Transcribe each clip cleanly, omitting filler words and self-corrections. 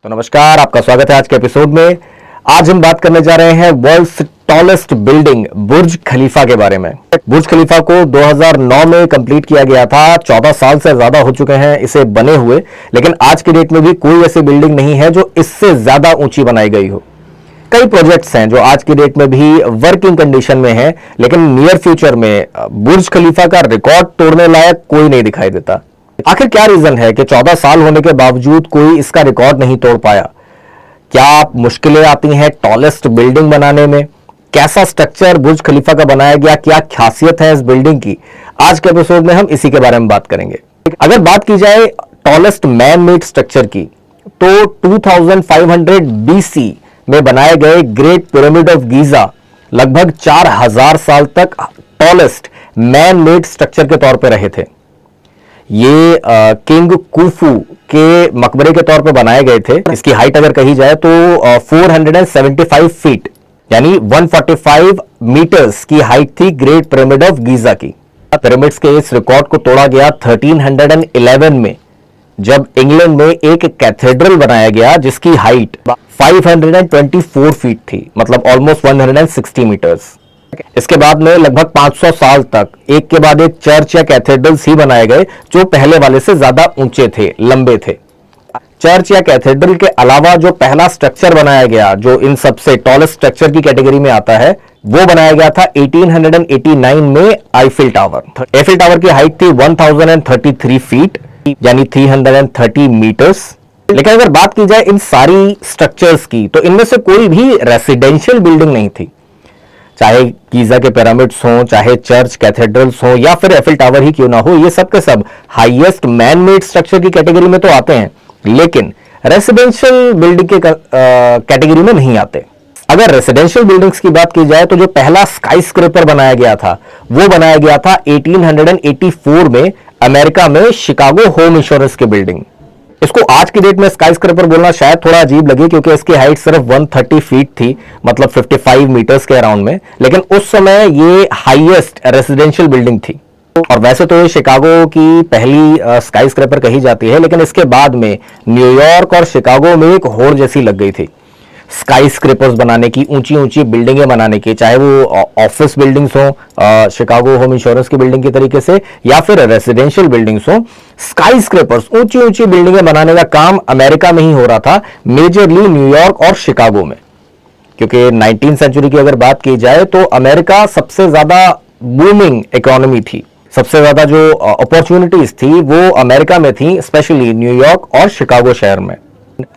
तो नमस्कार, आपका स्वागत है आज के एपिसोड में। आज हम बात करने जा रहे हैं वर्ल्ड्स टॉलेस्ट बिल्डिंग बुर्ज खलीफा के बारे में। बुर्ज खलीफा को 2009 में कंप्लीट किया गया था। 14 साल से ज्यादा हो चुके हैं इसे बने हुए, लेकिन आज की डेट में भी कोई ऐसी बिल्डिंग नहीं है जो इससे ज्यादा ऊंची बनाई गई हो। कई प्रोजेक्ट्स हैं जो आज की डेट में भी वर्किंग कंडीशन में हैं, लेकिन नियर फ्यूचर में बुर्ज खलीफा का रिकॉर्ड तोड़ने लायक कोई नहीं दिखाई देता। आखिर क्या रीजन है कि 14 साल होने के बावजूद कोई इसका रिकॉर्ड नहीं तोड़ पाया? क्या मुश्किलें आती हैं टॉलेस्ट बिल्डिंग बनाने में? कैसा स्ट्रक्चर बुर्ज खलीफा का बनाया गया? क्या खासियत है इस बिल्डिंग की? आज के एपिसोड में हम इसी के बारे में बात करेंगे। अगर बात की जाए टॉलेस्ट मैन मेड स्ट्रक्चर की, तो 2500 BC में बनाए गए ग्रेट पिरामिड ऑफ गीजा लगभग 4000 साल तक टॉलेस्ट मैन मेड स्ट्रक्चर के तौर पर रहे थे। ये किंग कुफू के मकबरे के तौर पर बनाए गए थे। इसकी हाइट अगर कही जाए तो 475 फीट यानी 145 मीटर्स की हाइट थी ग्रेट पिरामिड ऑफ गीजा की। पिरामिड्स के इस रिकॉर्ड को तोड़ा गया 1311 में, जब इंग्लैंड में एक कैथेड्रल बनाया गया जिसकी हाइट 524 फीट थी, मतलब ऑलमोस्ट 160 मीटर्स। इसके बाद में लगभग 500 साल तक एक के बाद एक चर्च या कैथेड्रल्स ही बनाए गए जो पहले वाले से ज्यादा ऊंचे थे, लंबे थे। चर्च या कैथेड्रल के अलावा जो पहला स्ट्रक्चर बनाया गया जो इन सबसे टॉलेस्ट स्ट्रक्चर की कैटेगरी में आता है, वो बनाया गया था 1889 में आईफिल टावर। आईफिल टावर की हाइट थी 1033 फीट यानी 330 मीटर्स। लेकिन अगर बात की जाए इन सारी स्ट्रक्चर्स की, तो इनमें से कोई भी रेसिडेंशियल बिल्डिंग नहीं थी। चाहे गीजा के पिरामिड्स हों, चाहे चर्च कैथेड्रल्स हों, या फिर एफिल टावर ही क्यों ना हो, ये सब के सब हाईएस्ट मैन मेड स्ट्रक्चर की कैटेगरी में तो आते हैं, लेकिन रेसिडेंशियल बिल्डिंग के कैटेगरी में नहीं आते। अगर रेसिडेंशियल बिल्डिंग्स की बात की जाए तो जो पहला स्काई स्क्रैपर बनाया गया था वो बनाया गया था 1884 में अमेरिका में शिकागो होम इंश्योरेंस की बिल्डिंग। इसको आज की डेट में स्काई स्क्रैपर बोलना शायद थोड़ा अजीब लगे, क्योंकि इसकी हाइट सिर्फ 130 फीट थी, मतलब 55 मीटर्स के अराउंड में, लेकिन उस समय ये हाईएस्ट रेसिडेंशियल बिल्डिंग थी। और वैसे तो ये शिकागो की पहली स्काई स्क्रैपर कही जाती है, लेकिन इसके बाद में न्यूयॉर्क और शिकागो में एक होड़ जैसी लग गई थी स्काई स्क्रैपर्स बनाने की, ऊंची ऊंची बिल्डिंगें बनाने की, चाहे वो ऑफिस बिल्डिंग्स हो शिकागो होम इंश्योरेंस की बिल्डिंग के तरीके से, या फिर रेसिडेंशियल बिल्डिंग्स हो। स्काई स्क्रैपर्स, ऊंची ऊंची बिल्डिंगें बनाने का काम अमेरिका में ही हो रहा था, मेजरली न्यूयॉर्क और शिकागो में। क्योंकि 19वीं सेंचुरी की अगर बात की जाए तो अमेरिका सबसे ज्यादा बूमिंग इकोनॉमी थी, सबसे ज्यादा जो अपॉर्चुनिटीज थी वो अमेरिका में थी, स्पेशली न्यूयॉर्क और शिकागो शहर में।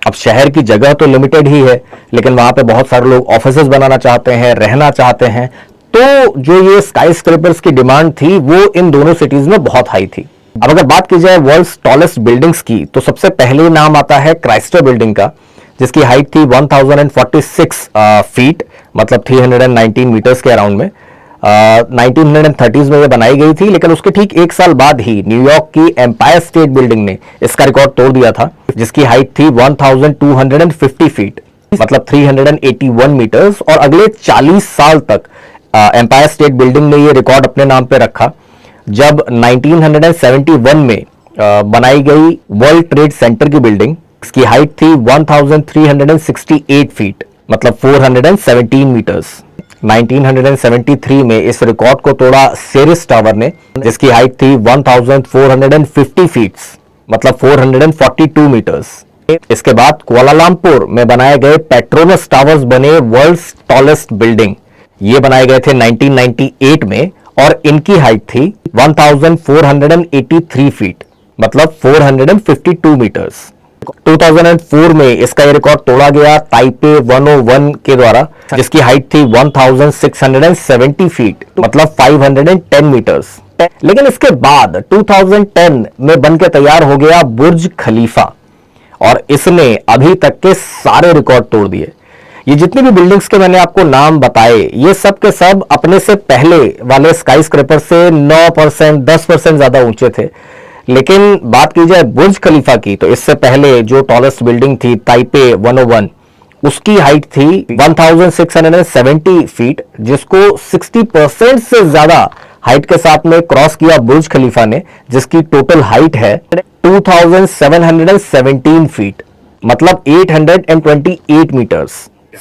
अब शहर की जगह तो लिमिटेड ही है, लेकिन वहां पे बहुत सारे लोग ऑफिसेज बनाना चाहते हैं, रहना चाहते हैं, तो जो ये स्काई स्क्रैपर्स की डिमांड थी वो इन दोनों सिटीज में बहुत हाई थी। अब अगर बात की जाए वर्ल्ड्स टॉलेस्ट बिल्डिंग्स की, तो सबसे पहले नाम आता है क्राइस्टर बिल्डिंग का, जिसकी हाइट थी 1046 फीट, मतलब 319 मीटर्स के अराउंड में। 1930s में ये बनाई गई थी, लेकिन उसके ठीक एक साल बाद ही न्यूयॉर्क की एम्पायर स्टेट बिल्डिंग ने इसका रिकॉर्ड तोड़ दिया था, जिसकी हाइट थी 1250 फीट, मतलब 381 मीटर्स। और अगले 40 साल तक एम्पायर स्टेट बिल्डिंग ने ये रिकॉर्ड अपने नाम पे रखा, जब 1971 में बनाई गई वर्ल्ड ट्रेड सेंटर की बिल्डिंग, इसकी हाइट थी 1368 फीट, मतलब 417 मीटर्स। 1973 में इस रिकॉर्ड को तोड़ा सेरिस टावर ने, जिसकी हाइट थी 1450 फीट, मतलब 442 मीटर्स। इसके बाद कुआलालंपुर में बनाए गए पेट्रोनस टावर्स बने वर्ल्ड्स टॉलेस्ट बिल्डिंग। ये बनाए गए थे 1998 में, और इनकी हाइट थी 1483 फीट, मतलब 452 मीटर्स। 2004 में इसका ये रिकॉर्ड तोड़ा गया ताइपे 101 के द्वारा, जिसकी हाइट थी 1670 फीट, मतलब 510 मीटर्स। लेकिन इसके बाद 2010 में बनकर तैयार हो गया बुर्ज खलीफा, और इसने अभी तक के सारे रिकॉर्ड तोड़ दिए। ये जितनी भी बिल्डिंग्स के मैंने आपको नाम बताए, ये सब के सब अपने से पहले वाले स्काई स्क्रैपर से 9%, 10% ज्यादा ऊंचे थे। लेकिन बात की जाए बुर्ज खलीफा की, तो इससे पहले जो टॉलेस्ट बिल्डिंग थी ताइपे 101, उसकी हाइट थी 1670 फीट, जिसको 60% से ज्यादा हाइट के साथ में क्रॉस किया बुर्ज खलीफा ने, जिसकी टोटल हाइट है 2717 फीट। मतलब 828 मीटर्स,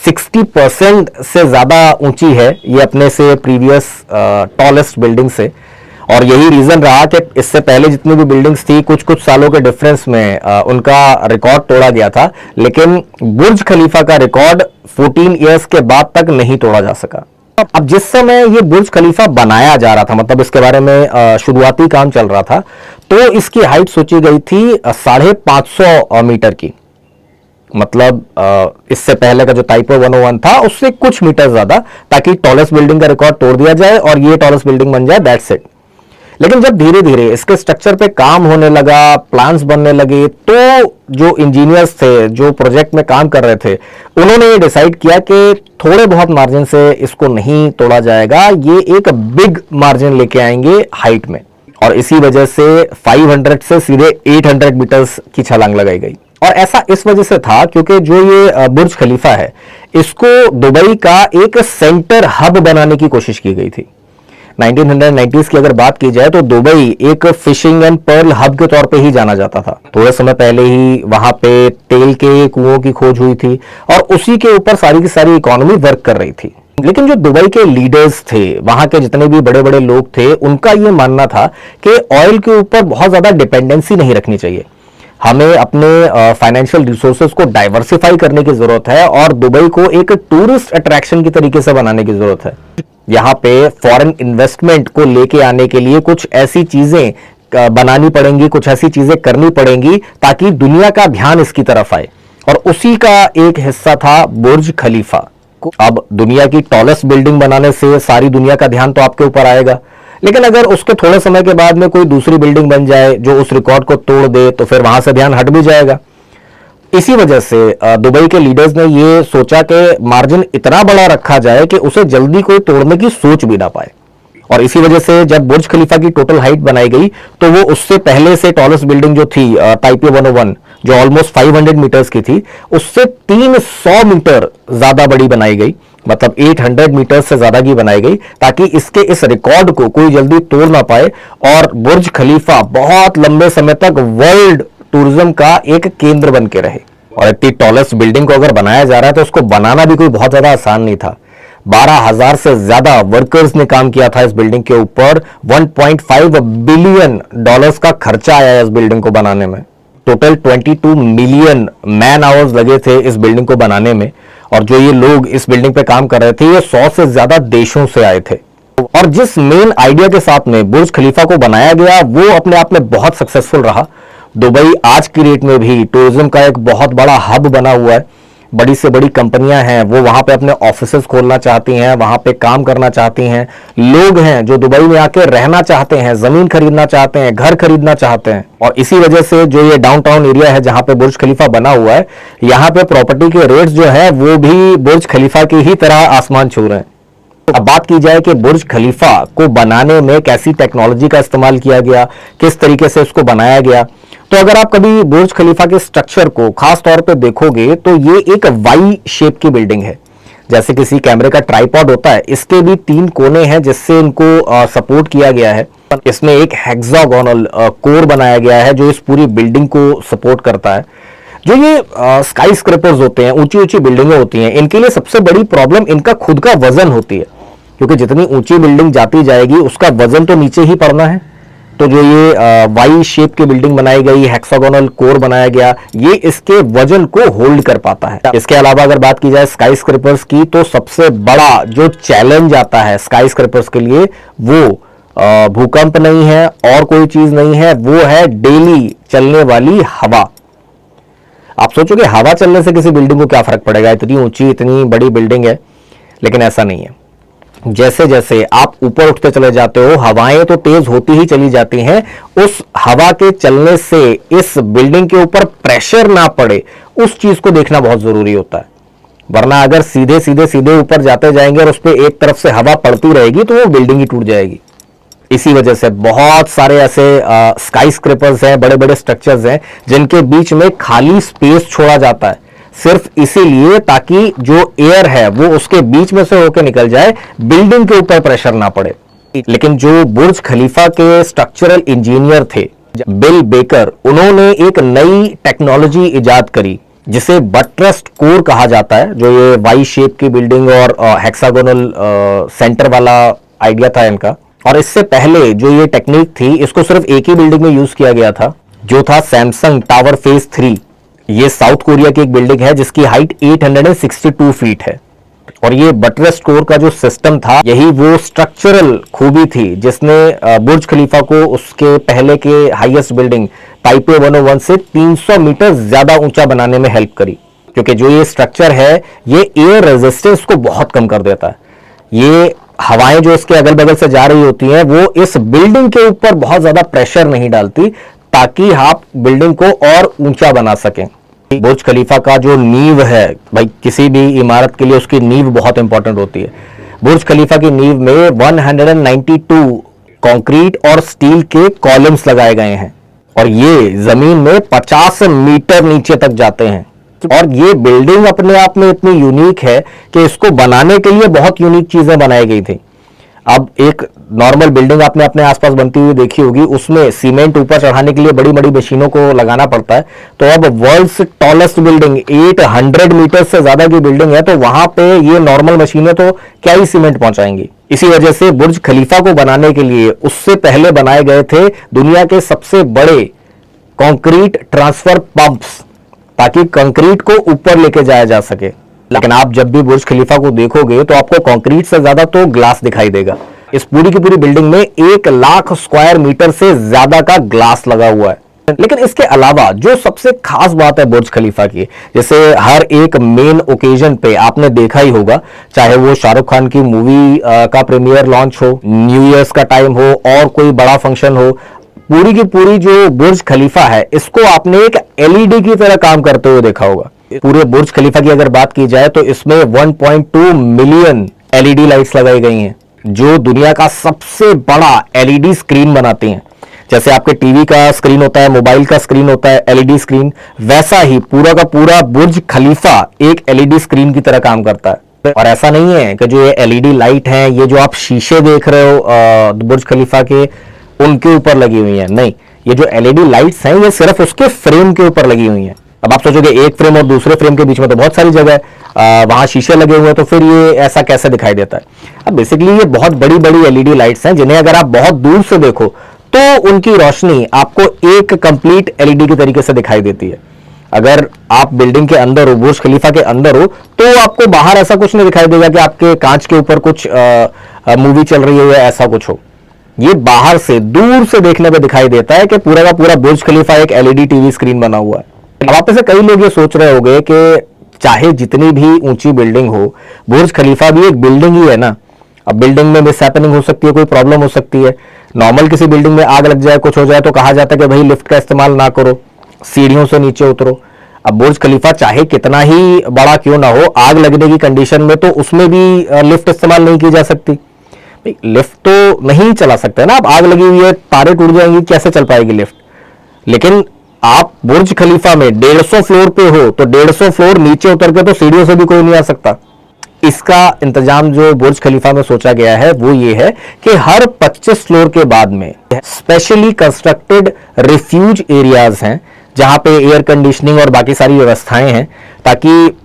60% से ज्यादा ऊंची है ये अपने से प्रीवियस टॉलेस्ट बिल्डिंग से। और यही रीजन रहा कि इससे पहले जितनी भी बिल्डिंग्स थी कुछ कुछ सालों के डिफरेंस में उनका रिकॉर्ड तोड़ा गया था, लेकिन बुर्ज खलीफा का रिकॉर्ड 14 इयर्स के बाद तक नहीं तोड़ा जा सका। अब जिस समय ये बुर्ज खलीफा बनाया जा रहा था, मतलब इसके बारे में शुरुआती काम चल रहा था, तो इसकी हाइट सोची गई थी 550 मीटर की। मतलब इससे पहले का जो टाइपो 101 था उससे कुछ मीटर ज्यादा, ताकि टॉलेस्ट बिल्डिंग का रिकॉर्ड तोड़ दिया जाए और ये टॉलेस्ट बिल्डिंग बन जाए, दैट्स इट। लेकिन जब धीरे धीरे इसके स्ट्रक्चर पे काम होने लगा, प्लान्स बनने लगे, तो जो इंजीनियर्स थे जो प्रोजेक्ट में काम कर रहे थे, उन्होंने ये डिसाइड किया कि थोड़े बहुत मार्जिन से इसको नहीं तोड़ा जाएगा, ये एक बिग मार्जिन लेके आएंगे हाइट में। और इसी वजह से 500 से सीधे 800 मीटर्स की छलांग लगाई गई। और ऐसा इस वजह से था क्योंकि जो ये बुर्ज खलीफा है, इसको दुबई का एक सेंटर हब बनाने की कोशिश की गई थी। 1990s की अगर बात की जाए तो दुबई एक फिशिंग एंड पर्ल हब के तौर पे ही जाना जाता था। थोड़े समय पहले ही वहां पे तेल के कुओं की खोज हुई थी और उसी के ऊपर सारी की सारी इकोनॉमी वर्क कर रही थी। लेकिन जो दुबई के लीडर्स थे, वहां के जितने भी बड़े बड़े लोग थे, उनका यह मानना था कि ऑयल के ऊपर बहुत ज्यादा डिपेंडेंसी नहीं रखनी चाहिए, हमें अपने फाइनेंशियल रिसोर्सेज को डाइवर्सिफाई करने की जरूरत है और दुबई को एक टूरिस्ट अट्रैक्शन की तरीके से बनाने की जरूरत है। यहाँ पे फॉरेन इन्वेस्टमेंट को लेके आने के लिए कुछ ऐसी चीजें बनानी पड़ेंगी, कुछ ऐसी चीजें करनी पड़ेंगी ताकि दुनिया का ध्यान इसकी तरफ आए, और उसी का एक हिस्सा था बुर्ज खलीफा। अब दुनिया की टॉलेस्ट बिल्डिंग बनाने से सारी दुनिया का ध्यान तो आपके ऊपर आएगा, लेकिन अगर उसके थोड़े समय के बाद में कोई दूसरी बिल्डिंग बन जाए जो उस रिकॉर्ड को तोड़ दे, तो फिर वहां से ध्यान हट भी जाएगा। इसी वजह से दुबई के लीडर्स ने यह सोचा कि मार्जिन इतना बड़ा रखा जाए कि उसे जल्दी कोई तोड़ने की सोच भी ना पाए। और इसी वजह से जब बुर्ज खलीफा की टोटल हाइट बनाई गई, तो वो उससे पहले से टॉलेस्ट बिल्डिंग जो थी टाइपो 101, जो ऑलमोस्ट 500 मीटर्स की थी, उससे 300 मीटर ज्यादा बड़ी बनाई गई। मतलब 800 मीटर से ज्यादा की बनाई गई, ताकि इसके इस रिकॉर्ड को कोई जल्दी तोड़ ना पाए और बुर्ज खलीफा बहुत लंबे समय तक वर्ल्ड टूरिज्म का एक केंद्र बन के रहे। और इतनी टॉलेस्ट बिल्डिंग को अगर बनाया जा रहा है तो उसको बनाना भी कोई बहुत ज्यादा आसान नहीं था। 12,000 से ज्यादा वर्कर्स ने काम किया था इस बिल्डिंग के ऊपर। $1.5 बिलियन का खर्चा आया इस बिल्डिंग को बनाने में। टोटल 22 मिलियन मैन आवर्स लगे थे इस बिल्डिंग को बनाने में। और जो ये लोग इस बिल्डिंग पे काम कर रहे थे, ये 100 से ज्यादा देशों से आए थे। और जिस मेन आइडिया के साथ में बुर्ज खलीफा को बनाया गया, वो अपने आप में बहुत सक्सेसफुल रहा। दुबई आज की डेट में भी टूरिज्म का एक बहुत बड़ा हब बना हुआ है। बड़ी से बड़ी कंपनियां हैं, वो वहां पे अपने ऑफिसेस खोलना चाहती हैं, वहां पे काम करना चाहती हैं। लोग हैं जो दुबई में आके रहना चाहते हैं, जमीन खरीदना चाहते हैं, घर खरीदना चाहते हैं। और इसी वजह से जो ये डाउनटाउन एरिया है जहां पे बुर्ज खलीफा बना हुआ है, यहाँ पे प्रॉपर्टी के रेट्स जो है वो भी बुर्ज खलीफा की ही तरह आसमान छू रहे हैं। अब बात की जाए कि बुर्ज खलीफा को बनाने में कैसी टेक्नोलॉजी का इस्तेमाल किया गया, किस तरीके से इसको बनाया गया, तो अगर आप कभी बुर्ज खलीफा के स्ट्रक्चर को खास तौर पे देखोगे तो ये एक वाई शेप की बिल्डिंग है। जैसे किसी कैमरे का ट्राइपॉड होता है, इसके भी 3 कोने हैं जिससे इनको सपोर्ट किया गया है। इसमें एक हेक्सागोनल कोर बनाया गया है जो इस पूरी बिल्डिंग को सपोर्ट करता है। जो ये स्काई स्क्रैपर्स होते हैं, ऊंची ऊंची बिल्डिंगें होती हैं, इनके लिए सबसे बड़ी प्रॉब्लम इनका खुद का वजन होती है, क्योंकि जितनी ऊंची बिल्डिंग जाती जाएगी उसका वजन तो नीचे ही पड़ना है। तो जो ये वाई शेप की बिल्डिंग बनाई गई, हेक्सागोनल कोर बनाया गया, ये इसके वजन को होल्ड कर पाता है। इसके अलावा अगर बात की जाए स्काई स्क्रैपर्स की, तो सबसे बड़ा जो चैलेंज आता है स्काई स्क्रैपर्स के लिए, वो भूकंप नहीं है और कोई चीज नहीं है, वो है डेली चलने वाली हवा। आप सोचोगे हवा चलने से किसी बिल्डिंग को क्या फर्क पड़ेगा, इतनी ऊंची इतनी बड़ी बिल्डिंग है, लेकिन ऐसा नहीं है। जैसे जैसे आप ऊपर उठते चले जाते हो, हवाएं तो तेज होती ही चली जाती हैं। उस हवा के चलने से इस बिल्डिंग के ऊपर प्रेशर ना पड़े, उस चीज को देखना बहुत जरूरी होता है। वरना अगर सीधे सीधे सीधे ऊपर जाते जाएंगे और उस पर एक तरफ से हवा पड़ती रहेगी तो वो बिल्डिंग ही टूट जाएगी। इसी वजह से बहुत सारे ऐसे स्काई स्क्रैपर्स हैं, बड़े बड़े स्ट्रक्चर्स हैं जिनके बीच में खाली स्पेस छोड़ा जाता है, सिर्फ इसीलिए ताकि जो एयर है वो उसके बीच में से होकर निकल जाए, बिल्डिंग के ऊपर प्रेशर ना पड़े। लेकिन जो बुर्ज खलीफा के स्ट्रक्चरल इंजीनियर थे बिल बेकर, उन्होंने एक नई टेक्नोलॉजी इजाद करी जिसे बटरेस्ड कोर कहा जाता है, जो ये वाई शेप की बिल्डिंग और हेक्सागोनल सेंटर वाला आइडिया था इनका। और इससे पहले जो ये टेक्निक थी, इसको सिर्फ एक ही बिल्डिंग में यूज किया गया था, जो था सैमसंग टावर फेज 3। ये साउथ कोरिया की एक बिल्डिंग है जिसकी हाइट 862 फीट है। और ये बटरेस्ड कोर का जो सिस्टम था, यही वो स्ट्रक्चरल खूबी थी जिसने बुर्ज खलीफा को उसके पहले के हाईएस्ट बिल्डिंग ताइपे 101 से 300 मीटर ज्यादा ऊंचा बनाने में हेल्प करी। क्योंकि जो ये स्ट्रक्चर है, ये एयर रेजिस्टेंस को बहुत कम कर देता है। ये हवाएं जो इसके अगल बगल से जा रही होती हैं, वो इस बिल्डिंग के ऊपर बहुत ज्यादा प्रेशर नहीं डालती, ताकि आप बिल्डिंग को और ऊंचा बना सकें। बुर्ज खलीफा का जो नींव है, भाई किसी भी इमारत के लिए उसकी नींव बहुत इंपॉर्टेंट होती है। बुर्ज खलीफा की नींव में 192 कंक्रीट और स्टील के कॉलम्स लगाए गए हैं और ये जमीन में 50 मीटर नीचे तक जाते हैं। और ये बिल्डिंग अपने आप में इतनी यूनिक है कि इसको बनाने के लिए बहुत यूनिक चीजें बनाई गई थी। अब एक नॉर्मल बिल्डिंग आपने अपने आसपास बनती हुई देखी होगी, उसमें सीमेंट ऊपर चढ़ाने के लिए बड़ी बड़ी मशीनों को लगाना पड़ता है। तो अब वर्ल्ड्स टॉलेस्ट बिल्डिंग 800 मीटर से ज्यादा की बिल्डिंग है, तो वहां पे ये नॉर्मल मशीनें तो क्या ही सीमेंट पहुंचाएंगी। इसी वजह से बुर्ज खलीफा को बनाने के लिए उससे पहले बनाए गए थे दुनिया के सबसे बड़े कंक्रीट ट्रांसफर पंप्स, ताकि कंक्रीट को ऊपर लेके जाया जा सके। लेकिन आप जब भी बुर्ज खलीफा को देखोगे तो आपको कंक्रीट से ज्यादा तो ग्लास दिखाई देगा। इस पूरी की पूरी बिल्डिंग में 1 लाख स्क्वायर मीटर से ज्यादा का ग्लास लगा हुआ है। लेकिन इसके अलावा जो सबसे खास बात है बुर्ज खलीफा की, जैसे हर एक मेन ओकेजन पे आपने देखा ही होगा, चाहे वो शाहरुख खान की मूवी का प्रीमियर लॉन्च हो, न्यू ईयर्स का टाइम हो और कोई बड़ा फंक्शन हो, पूरी की पूरी जो बुर्ज खलीफा है, इसको आपने एक एलईडी की तरह काम करते हुए देखा होगा। पूरे बुर्ज खलीफा की अगर बात की जाए तो इसमें 1.2 मिलियन एलईडी लाइट्स लगाई गई हैं, जो दुनिया का सबसे बड़ा एलईडी स्क्रीन बनाती हैं। जैसे आपके टीवी का स्क्रीन होता है, मोबाइल का स्क्रीन होता है एलईडी स्क्रीन, वैसा ही पूरा का पूरा बुर्ज खलीफा एक एलईडी स्क्रीन की तरह काम करता है। और ऐसा नहीं है कि जो ये एलईडी लाइट है, ये जो आप शीशे देख रहे हो बुर्ज खलीफा के, उनके ऊपर लगी हुई है, नहीं, ये जो एलईडी लाइट्स हैं ये सिर्फ उसके फ्रेम के ऊपर लगी हुई हैं। अब आप सोचोगे एक फ्रेम और दूसरे फ्रेम के बीच में तो बहुत सारी जगह है, वहां शीशे लगे हुए हैं, तो फिर ये ऐसा कैसे दिखाई देता है। अब बेसिकली ये बहुत बड़ी बड़ी एलईडी लाइट्स हैं, जिन्हें अगर आप बहुत दूर से देखो तो उनकी रोशनी आपको एक कंप्लीट एलईडी के तरीके से दिखाई देती है। अगर आप बिल्डिंग के अंदर हो, बुर्ज खलीफा के अंदर हो, तो आपको बाहर ऐसा कुछ नहीं दिखाई देगा कि आपके कांच के ऊपर कुछ मूवी चल रही हो या ऐसा कुछ हो। ये बाहर से दूर से देखने पे दिखाई देता है कि पूरा का पूरा बुर्ज खलीफा एक एलईडी टीवी स्क्रीन बना हुआ है। अब आप में से कई लोग ये सोच रहे होंगे कि चाहे जितनी भी ऊंची बिल्डिंग हो, बुर्ज खलीफा भी एक बिल्डिंग ही है ना। अब बिल्डिंग में मिस हैपनिंग हो सकती है, कोई प्रॉब्लम हो सकती है। नॉर्मल किसी बिल्डिंग में आग लग जाए, कुछ हो जाए, तो कहा जाता है कि भाई लिफ्ट का इस्तेमाल ना करो, सीढ़ियों से नीचे उतरो। अब बुर्ज खलीफा चाहे कितना ही बड़ा क्यों ना हो, आग लगने की कंडीशन में तो उसमें भी लिफ्ट इस्तेमाल नहीं की जा सकती। लिफ्ट तो नहीं चला सकते ना, अब आग लगी हुई है, तारे टूट जाएंगी, कैसे चल पाएगी लिफ्ट। लेकिन आप बुर्ज खलीफा में 150 फ्लोर पे हो, तो 150 फ्लोर नीचे उतर के तो सीढ़ियों से भी कोई नहीं आ सकता। इसका इंतजाम जो बुर्ज खलीफा में सोचा गया है वो ये है कि हर 25 फ्लोर के बाद में स्पेशली कंस्ट्रक्टेड रिफ्यूज एरियाज हैं, जहां पे एयर कंडीशनिंग और बाकी सारी व्यवस्थाएं हैं, ताकि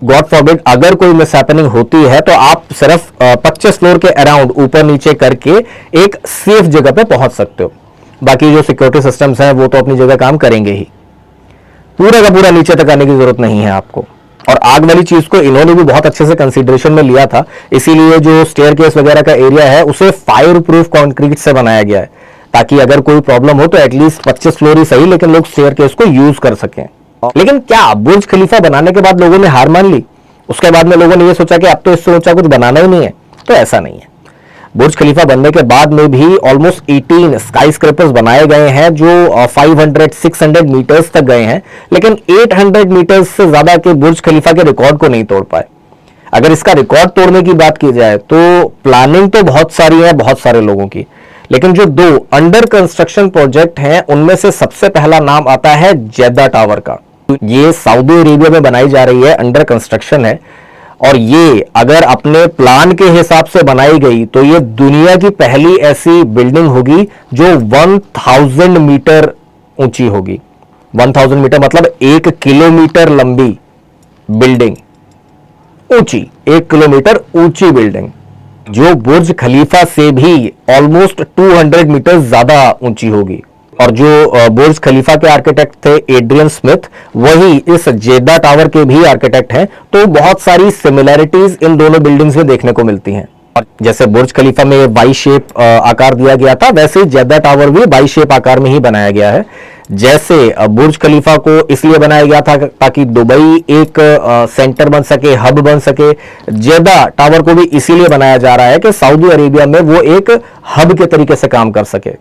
गॉड फॉरबिड अगर कोई मिसहैपनिंग होती है तो आप सिर्फ 25 फ्लोर के अराउंड ऊपर नीचे करके एक सेफ जगह पे पहुंच सकते हो। बाकी जो सिक्योरिटी सिस्टम्स हैं वो तो अपनी जगह काम करेंगे ही, पूरा का पूरा नीचे तक आने की जरूरत नहीं है आपको। और आग वाली चीज को इन्होंने भी बहुत अच्छे से कंसीडरेशन में लिया था, इसीलिए जो स्टेयरकेस वगैरह का एरिया है उसे फायर प्रूफ कंक्रीट से बनाया गया है, ताकि अगर कोई प्रॉब्लम हो तो एटलीस्ट 25 फ्लोर ही सही, लेकिन लोग स्टेयरकेस को यूज कर सकें। लेकिन क्या बुर्ज खलीफा बनाने के बाद लोगों ने हार मान ली? उसके बाद में लोगों ने यह सोचा कि अब तो इससे ऊंचा कुछ बनाना ही नहीं है? तो ऐसा नहीं है। बुर्ज खलीफा बनने के बाद में भी ऑलमोस्ट 18 स्काई स्क्रैपर्स बनाए गए हैं, जो 500-600 मीटर्स तक गए हैं, लेकिन 800 मीटर्स से ज्यादा के बुर्ज खलीफा के रिकॉर्ड को नहीं तोड़ पाए। अगर इसका रिकॉर्ड तोड़ने की बात की जाए तो प्लानिंग तो बहुत सारी है, बहुत सारे लोगों की, लेकिन जो 2 अंडर कंस्ट्रक्शन प्रोजेक्ट हैं उनमें से सबसे पहला नाम आता है जेद्दा टावर का। ये सऊदी अरेबिया में बनाई जा रही है, अंडर कंस्ट्रक्शन है, और ये अगर अपने प्लान के हिसाब से बनाई गई तो ये दुनिया की पहली ऐसी बिल्डिंग होगी जो 1000 मीटर ऊंची होगी। 1000 मीटर मतलब 1 किलोमीटर लंबी बिल्डिंग, ऊंची, 1 किलोमीटर ऊंची बिल्डिंग, जो बुर्ज खलीफा से भी ऑलमोस्ट 200 मीटर ज्यादा ऊंची होगी। और जो बुर्ज खलीफा के आर्किटेक्ट थे एड्रियन स्मिथ, वही इस जेदा टावर के भी आर्किटेक्ट हैं। तो बहुत सारी सिमिलैरिटीज इन दोनों बिल्डिंग्स में देखने को मिलती हैं। जैसे बुर्ज खलीफा में वाई शेप आकार दिया गया था, वैसे जेदा टावर भी वाई शेप आकार में ही बनाया गया है। जैसे बुर्ज खलीफा को इसलिए बनाया गया था ताकि दुबई एक सेंटर बन सके, हब बन सके। जेदा टावर को भी इसीलिए बनाया जा रहा है कि सऊदी अरेबिया में वो एक हब के तरीके से काम कर सके।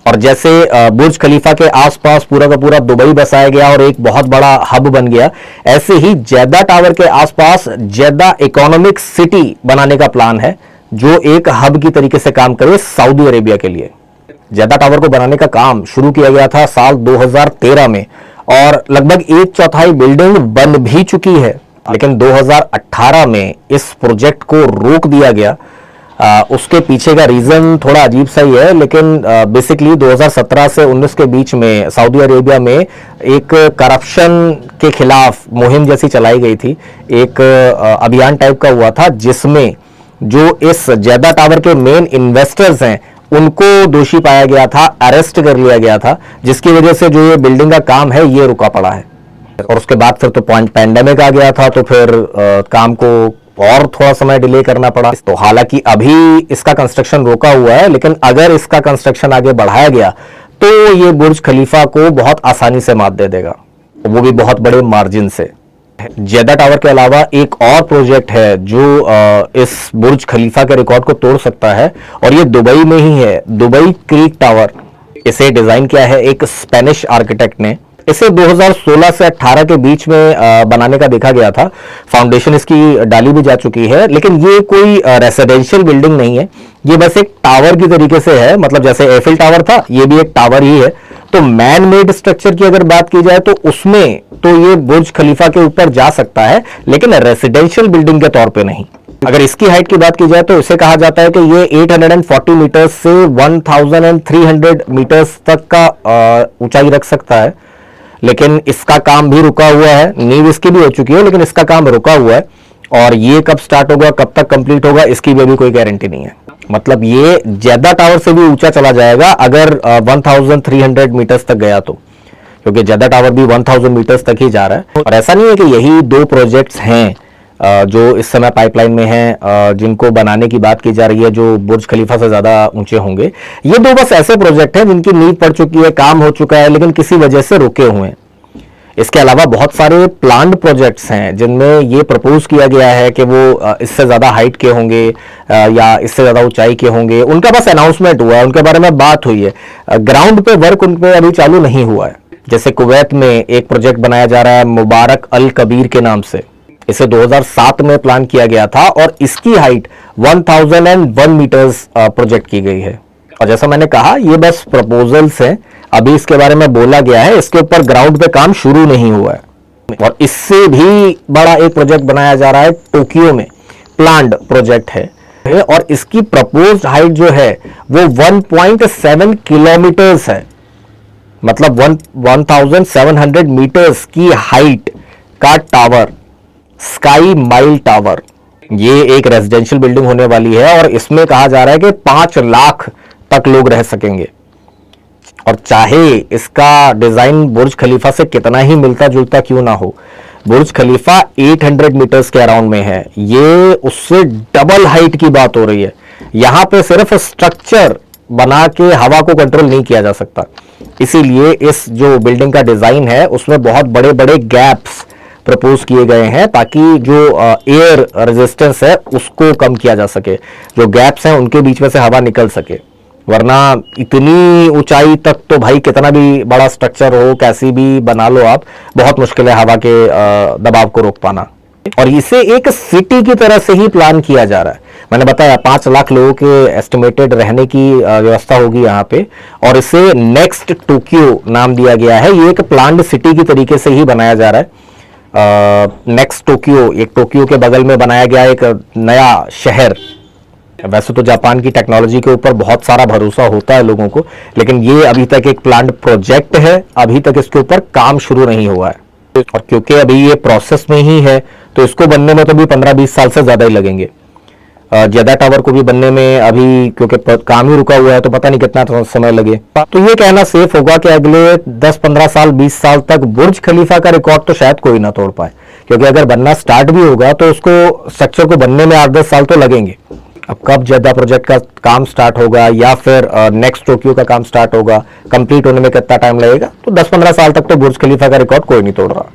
और जैसे बुर्ज खलीफा के आसपास पूरा का पूरा दुबई बसाया गया और एक बहुत बड़ा हब बन गया, ऐसे ही जेदा टावर के आसपास जेदा इकोनॉमिक सिटी बनाने का प्लान है, जो एक हब की तरीके से काम करे सऊदी अरेबिया के लिए। जेदा टावर को बनाने का काम शुरू किया गया था साल 2013 में और लगभग 1/4 बिल्डिंग बन भी चुकी है, लेकिन 2018 में इस प्रोजेक्ट को रोक दिया गया। उसके पीछे का रीजन थोड़ा अजीब सा ही है, लेकिन बेसिकली 2017 से 19 के बीच में सऊदी अरेबिया में एक करप्शन के खिलाफ मुहिम जैसी चलाई गई थी। एक अभियान टाइप का हुआ था, जिसमें जो इस जेदा टावर के मेन इन्वेस्टर्स हैं उनको दोषी पाया गया था, अरेस्ट कर लिया गया था, जिसकी वजह से जो ये बिल्डिंग का काम है ये रुका पड़ा है। और उसके बाद फिर तो पैंडेमिक आ गया था, तो फिर काम को और थोड़ा समय डिले करना पड़ा। तो हालांकि अभी इसका कंस्ट्रक्शन रोका हुआ है, लेकिन अगर इसका कंस्ट्रक्शन आगे बढ़ाया गया तो ये बुर्ज खलीफा को बहुत आसानी से मात दे देगा, वो भी बहुत बड़े मार्जिन से। जेदा टावर के अलावा एक और प्रोजेक्ट है जो इस बुर्ज खलीफा के रिकॉर्ड को तोड़ सकता है, और ये दुबई में ही है, दुबई क्रीक टावर। इसे डिजाइन किया है एक स्पेनिश आर्किटेक्ट ने। इसे 2016 से 18 के बीच में बनाने का देखा गया था। फाउंडेशन इसकी डाली भी जा चुकी है, लेकिन ये कोई रेसिडेंशियल बिल्डिंग नहीं है, ये बस एक टावर की तरीके से है। मतलब जैसे एफिल टावर था, ये भी एक टावर ही है। तो मैन मेड स्ट्रक्चर की अगर बात की जाए तो उसमें तो ये बुर्ज खलीफा के ऊपर जा सकता है, लेकिन रेसिडेंशियल बिल्डिंग के तौर पे नहीं। अगर इसकी हाइट की बात की जाए तो इसे कहा जाता है कि ये 840 मीटर्स से 1300 मीटर्स तक का ऊंचाई रख सकता है। लेकिन इसका काम भी रुका हुआ है, नींव इसकी भी हो चुकी है, लेकिन इसका काम रुका हुआ है। और ये कब स्टार्ट होगा, कब तक कंप्लीट होगा, इसकी भी कोई गारंटी नहीं है। मतलब ये जेदा टावर से भी ऊंचा चला जाएगा अगर 1300 मीटर्स तक गया तो, क्योंकि जेदा टावर भी 1000 मीटर्स तक ही जा रहा है। और ऐसा नहीं है कि यही 2 प्रोजेक्ट्स हैं जो इस समय पाइपलाइन में हैं, जिनको बनाने की बात की जा रही है, जो बुर्ज खलीफा से ज्यादा ऊंचे होंगे। ये 2 बस ऐसे प्रोजेक्ट हैं जिनकी नींव पड़ चुकी है, काम हो चुका है, लेकिन किसी वजह से रुके हुए हैं। इसके अलावा बहुत सारे प्लान्ड प्रोजेक्ट्स हैं जिनमें ये प्रपोज किया गया है कि वो इससे ज्यादा हाइट के होंगे या इससे ज्यादा ऊंचाई के होंगे। उनका बस अनाउंसमेंट हुआ है, उनके बारे में बात हुई है, ग्राउंड पे वर्क उन पे अभी चालू नहीं हुआ है। जैसे कुवैत में एक प्रोजेक्ट बनाया जा रहा है मुबारक अल कबीर के नाम से। इसे 2007 में प्लान किया गया था और इसकी हाइट 1001 मीटर्स प्रोजेक्ट की गई है। और जैसा मैंने कहा, ये बस प्रपोजल्स हैं, अभी इसके बारे में बोला गया है, इसके ऊपर ग्राउंड पे काम शुरू नहीं हुआ है। और इससे भी बड़ा एक प्रोजेक्ट बनाया जा रहा है टोक्यो में, प्लान्ड प्रोजेक्ट है, और इसकी प्रपोज्ड हाइट जो है वो 1.7 किलोमीटर्स है। मतलब 1700 मीटर्स की हाइट का टावर, स्काई माइल टावर। ये एक रेजिडेंशियल बिल्डिंग होने वाली है और इसमें कहा जा रहा है कि 5 लाख तक लोग रह सकेंगे। और चाहे इसका डिजाइन बुर्ज खलीफा से कितना ही मिलता जुलता क्यों ना हो, बुर्ज खलीफा 800 मीटर्स के अराउंड में है, ये उससे डबल हाइट की बात हो रही है। यहां पे सिर्फ स्ट्रक्चर बना के हवा को कंट्रोल नहीं किया जा सकता, इसीलिए इस जो बिल्डिंग का डिजाइन है उसमें बहुत बड़े बड़े गैप्स प्रपोज किए गए हैं, ताकि जो एयर रेजिस्टेंस है उसको कम किया जा सके। जो गैप्स हैं उनके बीच में से हवा निकल सके, वरना इतनी ऊंचाई तक तो भाई कितना भी बड़ा स्ट्रक्चर हो, कैसी भी बना लो आप, बहुत मुश्किल है हवा के दबाव को रोक पाना। और इसे एक सिटी की तरह से ही प्लान किया जा रहा है। मैंने बताया 5 लाख लोगों के एस्टिमेटेड रहने की व्यवस्था होगी यहाँ पे, और इसे नेक्स्ट टोक्यो नाम दिया गया है। ये एक प्लान्ड सिटी की तरीके से ही बनाया जा रहा है। नेक्स्ट टोक्यो, एक टोक्यो के बगल में बनाया गया एक नया शहर, वैसे तो जापान की टेक्नोलॉजी के ऊपर बहुत सारा भरोसा होता है लोगों को, लेकिन ये अभी तक एक प्लान्ड प्रोजेक्ट है, अभी तक इसके ऊपर काम शुरू नहीं हुआ है। और क्योंकि अभी ये प्रोसेस में ही है तो इसको बनने में तो भी 15-20 साल से ज्यादा ही लगेंगे। जेडा टावर को भी बनने में अभी क्योंकि काम ही रुका हुआ है तो पता नहीं कितना समय लगे। तो ये कहना सेफ होगा कि अगले 10-15 साल 20 साल तक बुर्ज खलीफा का रिकॉर्ड तो शायद कोई ना तोड़ पाए, क्योंकि अगर बनना स्टार्ट भी होगा तो उसको स्ट्रक्चर को बनने में 8-10 साल तो लगेंगे। अब कब जेडा प्रोजेक्ट का काम स्टार्ट होगा या फिर नेक्स्ट टोक्यो का काम स्टार्ट होगा, कंप्लीट होने में कितना टाइम लगेगा, तो 10-15 साल तक तो बुर्ज खलीफा का रिकॉर्ड कोई नहीं तोड़ रहा।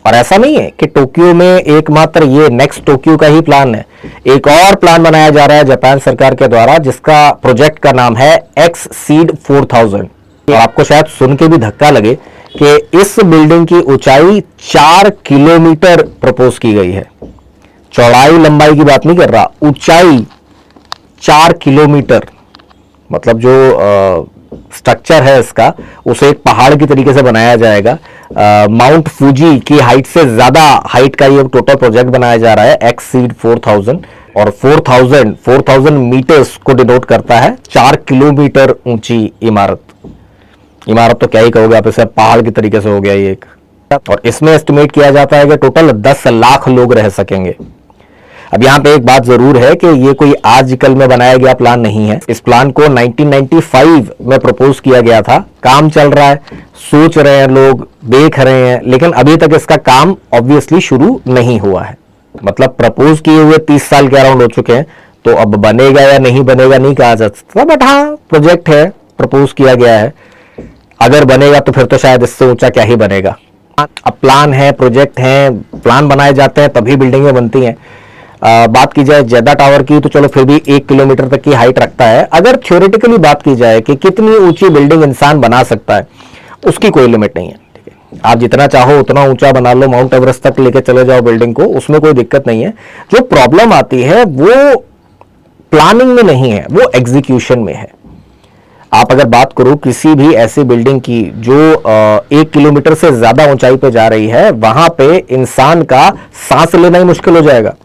और ऐसा नहीं है कि टोक्यो में एकमात्र ये नेक्स्ट टोक्यो का ही प्लान है, एक और प्लान बनाया जा रहा है जापान सरकार के द्वारा, जिसका प्रोजेक्ट का नाम है एक्ससीड 4000। तो आपको शायद सुन के भी धक्का लगे कि इस बिल्डिंग की ऊंचाई 4 किलोमीटर प्रपोज की गई है। चौड़ाई लंबाई की बात नहीं कर रहा, ऊंचाई 4 किलोमीटर। मतलब जो स्ट्रक्चर है इसका, उसे एक पहाड़ की तरीके से बनाया जाएगा। माउंट फूजी की हाइट से ज्यादा हाइट का ये टोटल प्रोजेक्ट बनाया जा रहा है एक्ससीड 4000। और 4000 मीटर्स को डिनोट करता है 4 किलोमीटर ऊंची इमारत। इमारत तो क्या ही कहोगे आप, इसे पहाड़ की तरीके से हो गया ये एक। और इसमें एस्टिमेट किया जाता है कि टोटल 10 लाख लोग रह सकेंगे। अब यहां पे एक बात जरूर है कि ये कोई आजकल में बनाया गया प्लान नहीं है। इस प्लान को 1995 में प्रपोज किया गया था, काम चल रहा है, सोच रहे हैं लोग, देख रहे हैं, लेकिन अभी तक इसका काम ऑब्वियसली शुरू नहीं हुआ है। मतलब प्रपोज किए हुए 30 साल के अराउंड हो चुके हैं, तो अब बनेगा या नहीं बनेगा नहीं कहा जा सकता, बट हाँ प्रोजेक्ट है, प्रपोज किया गया है। अगर बनेगा तो फिर तो शायद इससे ऊंचा क्या ही बनेगा। अब प्लान है, प्रोजेक्ट है, प्लान बनाए जाते हैं तभी बिल्डिंगें बनती हैं। बात की जाए जेडा टावर की तो चलो फिर भी 1 किलोमीटर तक की हाइट रखता है। अगर थ्योरेटिकली बात की जाए कि कितनी ऊंची बिल्डिंग इंसान बना सकता है, उसकी कोई लिमिट नहीं है। ठीक है, आप जितना चाहो उतना ऊंचा बना लो, माउंट एवरेस्ट तक लेके चले जाओ बिल्डिंग को, उसमें कोई दिक्कत नहीं है। जो प्रॉब्लम आती है वो प्लानिंग में नहीं है, वो एग्जीक्यूशन में है। आप अगर बात करो किसी भी ऐसी बिल्डिंग की जो 1 किलोमीटर से ज्यादा ऊंचाई पे जा रही है, वहां पे इंसान का सांस लेना ही मुश्किल हो जाएगा,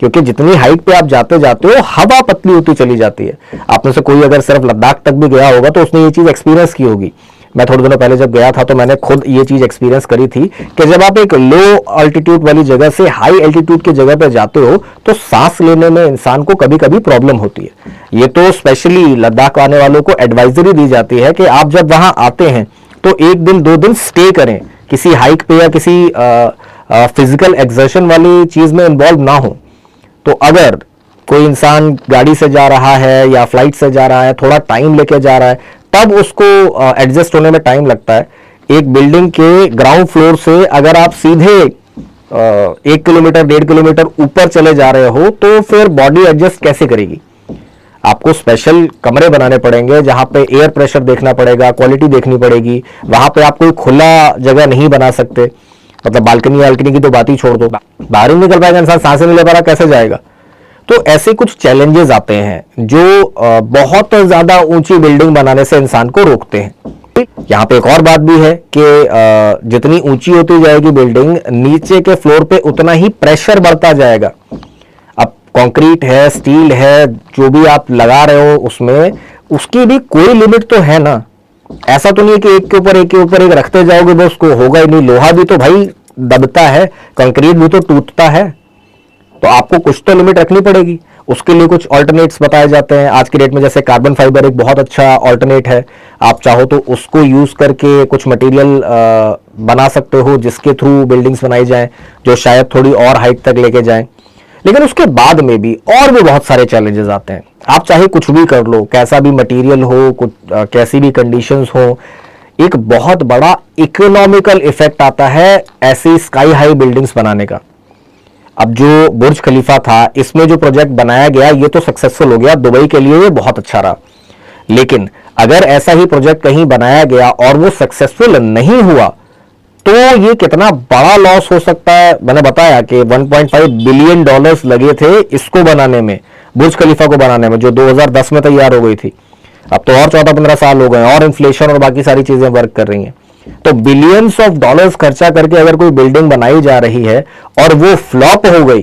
क्योंकि जितनी हाइट पे आप जाते जाते हो हवा पतली होती चली जाती है। आप में से कोई अगर सिर्फ लद्दाख तक भी गया होगा तो उसने ये चीज एक्सपीरियंस की होगी। मैं थोड़े दिनों पहले जब गया था तो मैंने खुद ये चीज एक्सपीरियंस करी थी कि जब आप एक लो अल्टीट्यूड वाली जगह से हाई एल्टीट्यूड की जगह पे जाते हो तो सांस लेने में इंसान को कभी कभी प्रॉब्लम होती है। ये तो स्पेशली लद्दाख आने वालों को एडवाइजरी दी जाती है कि आप जब वहां आते हैं तो 1 दिन 2 दिन स्टे करें, किसी हाइक पे या किसी फिजिकल एक्सर्शन वाली चीज में इन्वॉल्व ना हो। तो अगर कोई इंसान गाड़ी से जा रहा है या फ्लाइट से जा रहा है, थोड़ा टाइम लेके जा रहा है, तब उसको एडजस्ट होने में टाइम लगता है। एक बिल्डिंग के ग्राउंड फ्लोर से अगर आप सीधे 1 किलोमीटर 1.5 किलोमीटर ऊपर चले जा रहे हो तो फिर बॉडी एडजस्ट कैसे करेगी? आपको स्पेशल कमरे बनाने पड़ेंगे जहां पे एयर प्रेशर देखना पड़ेगा, क्वालिटी देखनी पड़ेगी। वहां पे आप कोई खुला जगह नहीं बना सकते, मतलब बालकनी वालकनी की तो बात ही छोड़ दो, बाहर ही निकल पाएगा इंसान, सांसें नहीं ले पा रहा, कैसे जाएगा? तो ऐसे कुछ चैलेंजेस आते हैं जो बहुत ज्यादा ऊंची बिल्डिंग बनाने से इंसान को रोकते हैं। यहाँ पे एक और बात भी है कि जितनी ऊंची होती जाएगी बिल्डिंग, नीचे के फ्लोर पे उतना ही प्रेशर बढ़ता जाएगा। अब कंक्रीट है, स्टील है, जो भी आप लगा रहे हो उसमें, उसकी भी कोई लिमिट तो है ना। ऐसा तो नहीं है कि एक के ऊपर एक रखते जाओगे बस उसको होगा ही नहीं। लोहा भी तो भाई दबता है, कंक्रीट भी तो टूटता है, तो आपको कुछ तो लिमिट रखनी पड़ेगी। उसके लिए कुछ ऑल्टरनेट्स बताए जाते हैं आज की डेट में, जैसे कार्बन फाइबर एक बहुत अच्छा ऑल्टरनेट है। आप चाहो तो उसको यूज करके कुछ मटेरियल बना सकते हो जिसके थ्रू बिल्डिंग्स बनाई जाएं, जो शायद थोड़ी और हाइट तक लेके जाएं। लेकिन उसके बाद में भी और भी बहुत सारे चैलेंजेस आते हैं। आप चाहे कुछ भी कर लो, कैसा भी मटेरियल हो, कुछ कैसी भी कंडीशंस हो, एक बहुत बड़ा इकोनॉमिकल इफेक्ट आता है ऐसी स्काई हाई बिल्डिंग्स बनाने का। अब जो बुर्ज खलीफा था, इसमें जो प्रोजेक्ट बनाया गया ये तो सक्सेसफुल हो गया, दुबई के लिए ये बहुत अच्छा रहा। लेकिन अगर ऐसा ही प्रोजेक्ट कहीं बनाया गया और वो सक्सेसफुल नहीं हुआ तो ये कितना बड़ा लॉस हो सकता है। मैंने बताया कि 1.5 बिलियन डॉलर्स लगे थे इसको बनाने में, बुर्ज खलीफा को बनाने में, जो 2010 में तैयार हो गई थी। अब तो और 14-15 साल हो गए और इन्फ्लेशन और बाकी सारी चीजें वर्क कर रही हैं। तो बिलियंस ऑफ डॉलर्स खर्चा करके अगर कोई बिल्डिंग बनाई जा रही है और वो फ्लॉप हो गई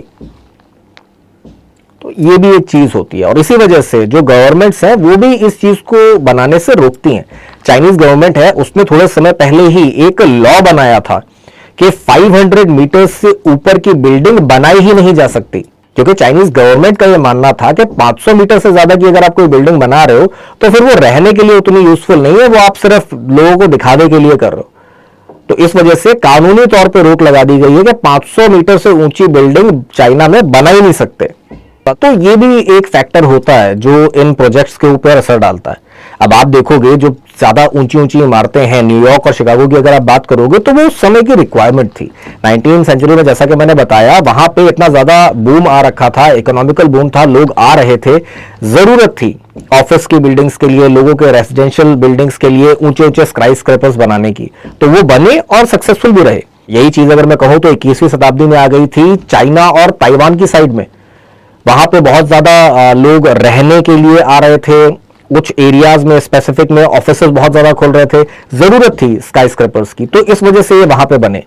तो ये भी एक चीज होती है और इसी वजह से जो गवर्नमेंट्स हैं वो भी इस चीज को बनाने से रोकती हैं। चाइनीज गवर्नमेंट है, उसने थोड़े समय पहले ही एक लॉ बनाया था कि 500 मीटर से ऊपर की बिल्डिंग बनाई ही नहीं जा सकती, क्योंकि चाइनीज गवर्नमेंट का यह मानना था कि 500 मीटर से ज्यादा की अगर आप कोई बिल्डिंग बना रहे हो तो फिर वो रहने के लिए उतनी यूजफुल नहीं है, वो आप सिर्फ लोगों को दिखाने के लिए कर रहे हो। तो इस वजह से कानूनी तौर पे रोक लगा दी गई है कि 500 मीटर से ऊंची बिल्डिंग चाइना में बना ही नहीं सकते। तो ये भी एक फैक्टर होता है जो इन प्रोजेक्ट्स के ऊपर असर डालता है। अब आप देखोगे जो ज्यादा ऊंची ऊंची इमारतें हैं, न्यूयॉर्क और शिकागो की अगर आप बात करोगे तो वो उस समय की रिक्वायरमेंट थी। 19वीं सेंचुरी में, जैसा कि मैंने बताया, वहां पे इतना ज्यादा बूम आ रखा था, इकोनॉमिकल बूम था, लोग आ रहे थे, जरूरत थी ऑफिस की बिल्डिंग्स के लिए, लोगों के रेजिडेंशियल बिल्डिंग्स के लिए ऊंचे ऊंचे स्काई स्क्रैपर्स बनाने की, तो वो बने और सक्सेसफुल भी रहे। यही चीज अगर मैं कहूं तो 21वीं शताब्दी में आ गई थी चाइना और ताइवान की साइड में। वहां पे बहुत ज्यादा लोग रहने के लिए आ रहे थे, कुछ एरियाज में स्पेसिफिक में ऑफिसेज बहुत ज्यादा खोल रहे थे, जरूरत थी स्काई स्क्रैपर्स की, तो इस वजह से ये वहां पे बने।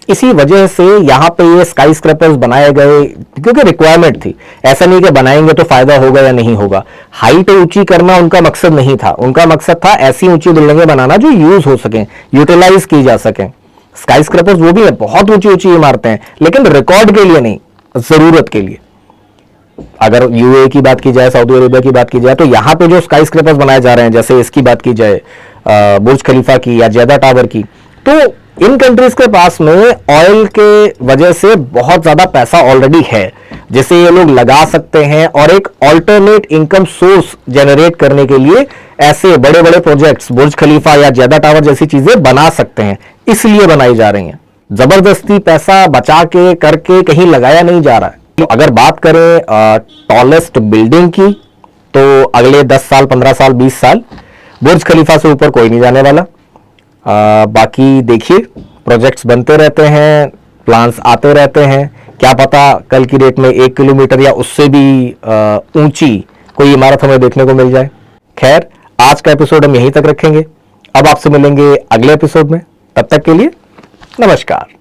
इसी वजह से यहां पे ये स्काई स्क्रैपर्स बनाए गए क्योंकि रिक्वायरमेंट थी। ऐसा नहीं कि बनाएंगे तो फायदा होगा या नहीं होगा। हाइट ऊंची करना उनका मकसद नहीं था, उनका मकसद था ऐसी ऊंची बिल्डिंगें बनाना जो यूज हो सकें, यूटिलाइज की जा सकें। स्काई स्क्रैपर्स वो भी है, बहुत ऊंची ऊंची इमारतें हैं, लेकिन रिकॉर्ड के लिए नहीं, जरूरत के लिए। अगर यूएई की बात की जाए, सऊदी अरेबिया की बात की जाए, तो यहां पे जो स्काई स्क्रैपर्स बनाए जा रहे हैं, जैसे इसकी बात की जाए बुर्ज खलीफा की या जेदा टावर की, तो इन कंट्रीज के पास में ऑयल के वजह से बहुत ज्यादा पैसा ऑलरेडी है जिसे ये लोग लगा सकते हैं और एक ऑल्टरनेट इनकम सोर्स जनरेट करने के लिए ऐसे बड़े बड़े प्रोजेक्ट्स बुर्ज खलीफा या जेदा टावर जैसी चीजें बना सकते हैं, इसलिए बनाई जा रही हैं। जबरदस्ती पैसा बचा के करके कहीं लगाया नहीं जा रहा है। तो अगर बात करें टॉलेस्ट बिल्डिंग की, तो अगले 10 साल, 15 साल, 20 साल बुर्ज खलीफा से ऊपर कोई नहीं जाने वाला। बाकी देखिए, प्रोजेक्ट्स बनते रहते हैं, प्लान्स आते रहते हैं, क्या पता कल की डेट में 1 किलोमीटर या उससे भी ऊंची कोई इमारत हमें देखने को मिल जाए। खैर, आज का एपिसोड हम यहीं तक रखेंगे। अब आपसे मिलेंगे अगले एपिसोड में, तब तक के लिए नमस्कार।